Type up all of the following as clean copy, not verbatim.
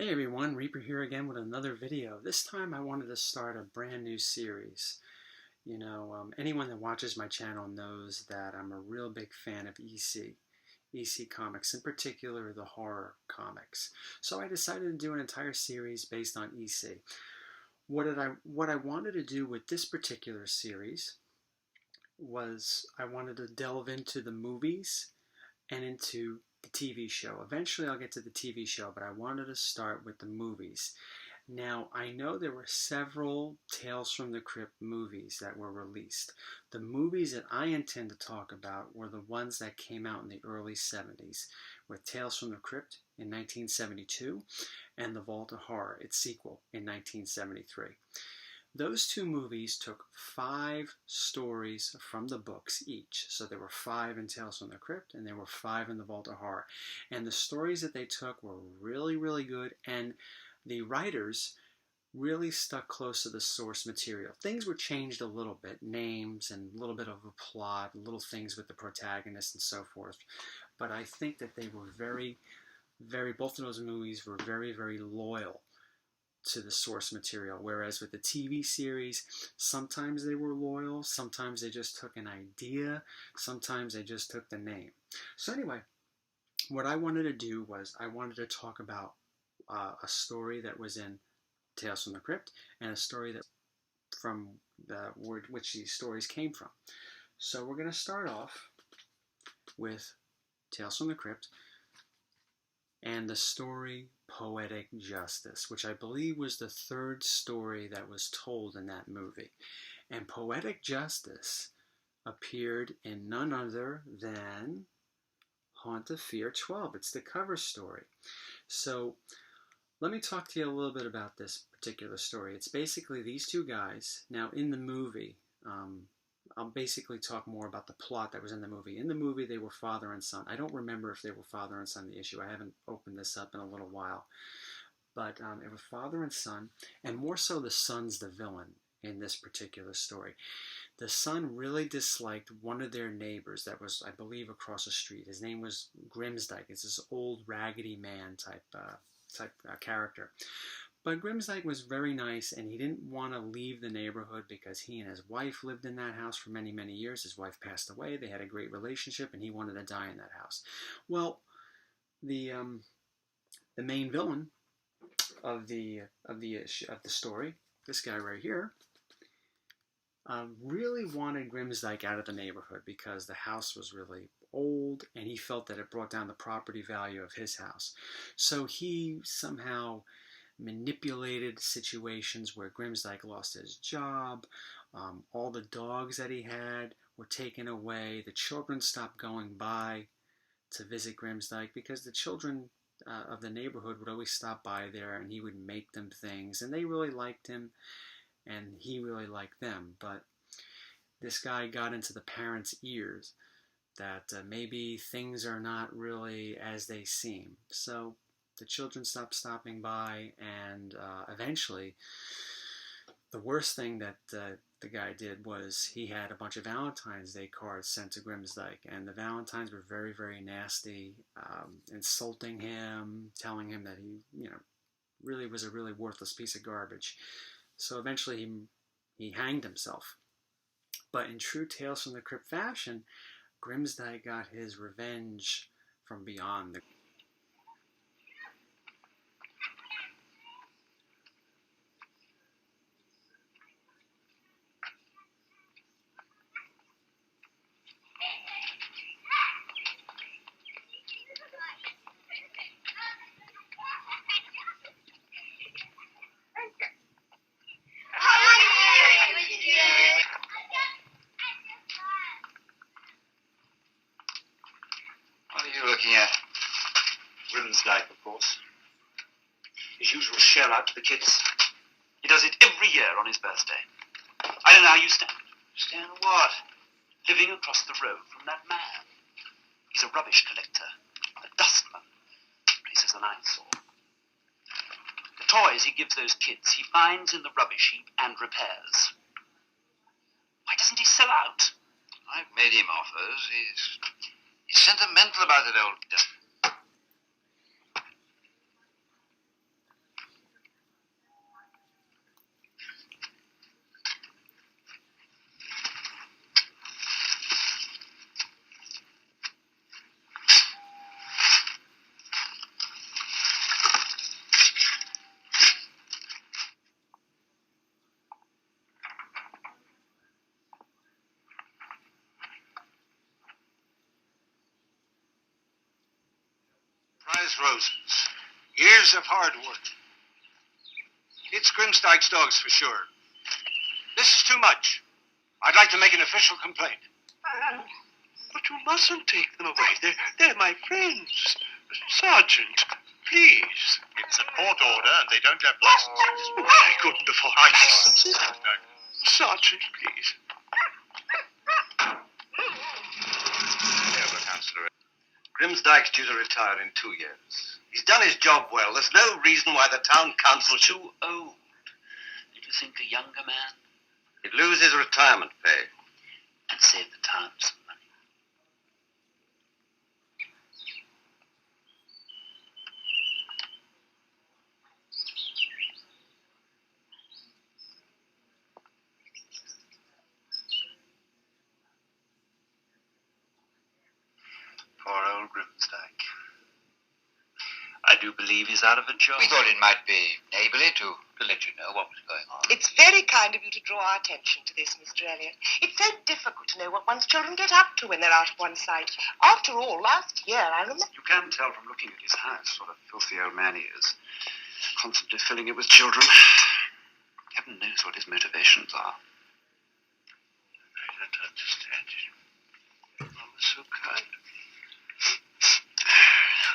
Hey everyone, Reaper here again with another video. This time I wanted to start a brand new series. Anyone that watches my channel knows that I'm a real big fan of EC comics, in particular the horror comics. So I decided to do an entire series based on EC. What I wanted to do with this particular series was I wanted to delve into the movies and into the TV show. Eventually I'll get to the TV show, but I wanted to start with the movies. Now, I know there were several Tales from the Crypt movies that were released. The movies that I intend to talk about were the ones that came out in the early 70s, with Tales from the Crypt in 1972 and The Vault of Horror, its sequel, in 1973. Those two movies took 5 stories from the books each. So there were 5 in Tales from the Crypt and there were 5 in The Vault of Horror. And the stories that they took were really, really good, and the writers really stuck close to the source material. Things were changed a little bit, names and a little bit of a plot, little things with the protagonist and so forth. But I think that they were both of those movies were very, very loyal to the source material, whereas with the TV series, sometimes they were loyal, sometimes they just took an idea, sometimes they just took the name. So anyway, what I wanted to do was I wanted to talk about a story that was in Tales from the Crypt and a story that from which these stories came from. So we're going to start off with Tales from the Crypt and the story Poetic Justice, which I believe was the 3rd story that was told in that movie. And Poetic Justice appeared in none other than Haunt of Fear 12. It's the cover story. So let me talk to you a little bit about this particular story. It's basically these two guys. Now in the movie, I'll basically talk more about the plot that was in the movie. In the movie, they were father and son. I don't remember if they were father and son, the issue. I haven't opened this up in a little while. But it was father and son, and more so the son's the villain in this particular story. The son really disliked one of their neighbors that was, I believe, across the street. His name was Grimsdyke. It's this old raggedy man type character. But Grimsdyke was very nice, and he didn't want to leave the neighborhood because he and his wife lived in that house for many, many years. His wife passed away. They had a great relationship, and he wanted to die in that house. Well, the main villain of the story, this guy right here, really wanted Grimsdyke out of the neighborhood because the house was really old, and he felt that it brought down the property value of his house. So he somehow manipulated situations where Grimsdyke lost his job. All the dogs that he had were taken away. The children stopped going by to visit Grimsdyke because the children of the neighborhood would always stop by there, and he would make them things, and they really liked him and he really liked them. But this guy got into the parents' ears that maybe things are not really as they seem. So the children stopped stopping by, and eventually the worst thing that the guy did was he had a bunch of Valentine's Day cards sent to Grimsdyke, and the Valentines were very, very nasty, insulting him, telling him that he, really was a really worthless piece of garbage. So eventually he hanged himself. But in true Tales from the Crypt fashion, Grimsdyke got his revenge from beyond the looking at Grimsdyke, of course. His usual shell out to the kids. He does it every year on his birthday. I don't know how you stand. Stand what? Living across the road from that man. He's a rubbish collector, a dustman. He says an eyesore. The toys he gives those kids, he finds in the rubbish heap and repairs. Why doesn't he sell out? I've made him offers. He's sentimental about it, old. as roses. Years of hard work. It's Grimstag's dogs for sure. This is too much. I'd like to make an official complaint. But you mustn't take them away. They're my friends. Sergeant, please. It's a court order and they don't have licenses. I couldn't afford licenses. Sergeant, please. Councillor. Grimsdyke's due to retire in 2 years. He's done his job well. There's no reason why the town council should... Too old. Did you think a younger man? He'd lose his retirement pay. And save the town some money. Poor old Grimsdyke. I do believe he's out of a job. We thought it might be neighbourly to let you know what was going on. It's very kind of you to draw our attention to this, Mr. Elliot. It's so difficult to know what one's children get up to when they're out of one's sight. After all, last year, I remember... You can tell from looking at his house what a filthy old man he is. Constantly filling it with children. Heaven knows what his motivations are. I don't understand it. Mom was so kind.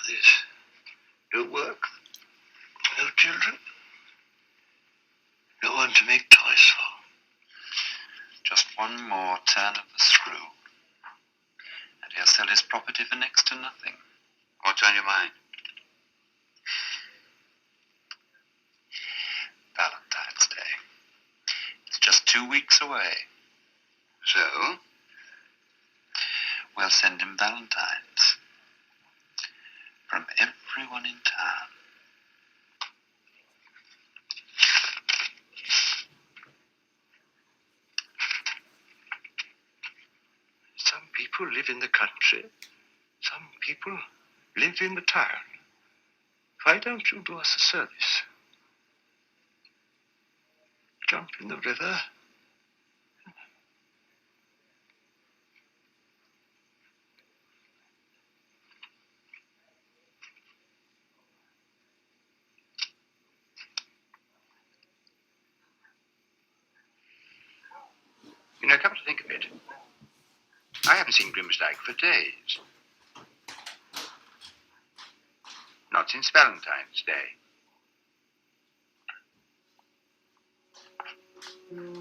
There's no work, no children, no one to make toys for. Just one more turn of the screw, and he'll sell his property for next to nothing. What's on your mind? Valentine's Day. It's just 2 weeks away. So? We'll send him valentines. From everyone in town. Some people live in the country. Some people live in the town. Why don't you do us a service? Jump in the river. You know, come to think of it, I haven't seen Grimsdyke for days. Not since Valentine's Day. Can't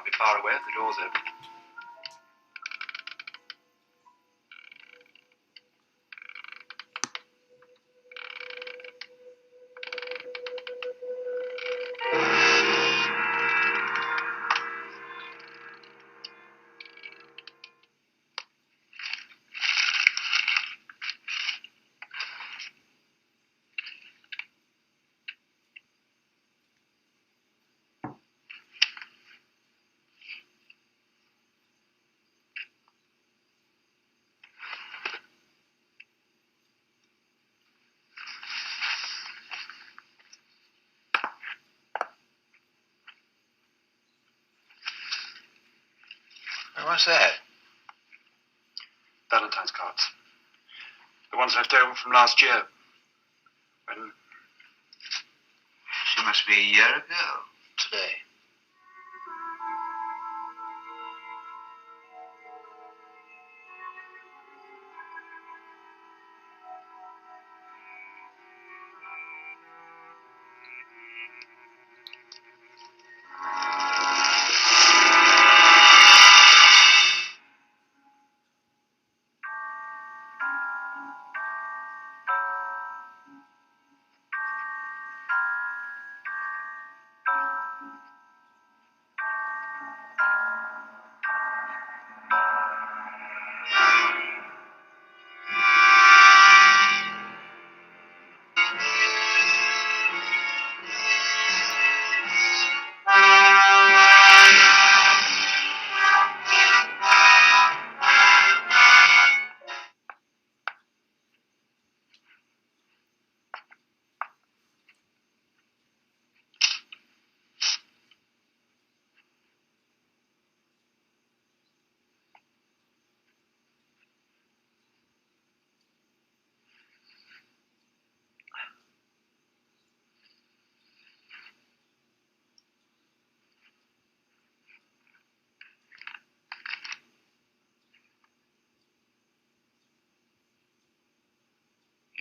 be far away if the door's open. What's that? Valentine's cards. The ones left over from last year. When She must be a year ago today.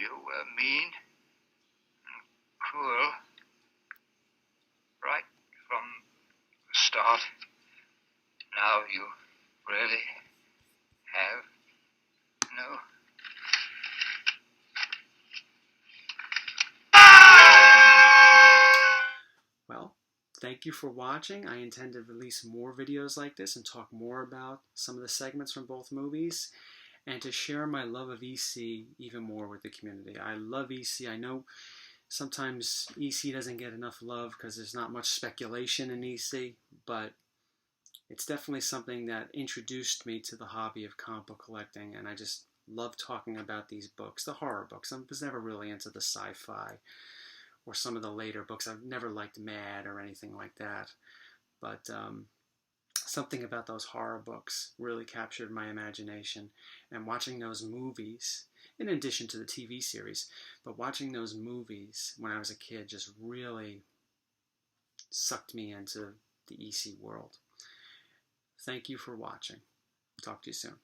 You were mean and cruel right from the start. Now you really have no... Well, thank you for watching. I intend to release more videos like this and talk more about some of the segments from both movies, and to share my love of EC even more with the community. I love EC. I know sometimes EC doesn't get enough love because there's not much speculation in EC, but it's definitely something that introduced me to the hobby of comic book collecting, and I just love talking about these books, the horror books. I was never really into the sci-fi or some of the later books. I've never liked Mad or anything like that, but something about those horror books really captured my imagination, and watching those movies, in addition to the TV series, but watching those movies when I was a kid just really sucked me into the EC world. Thank you for watching. Talk to you soon.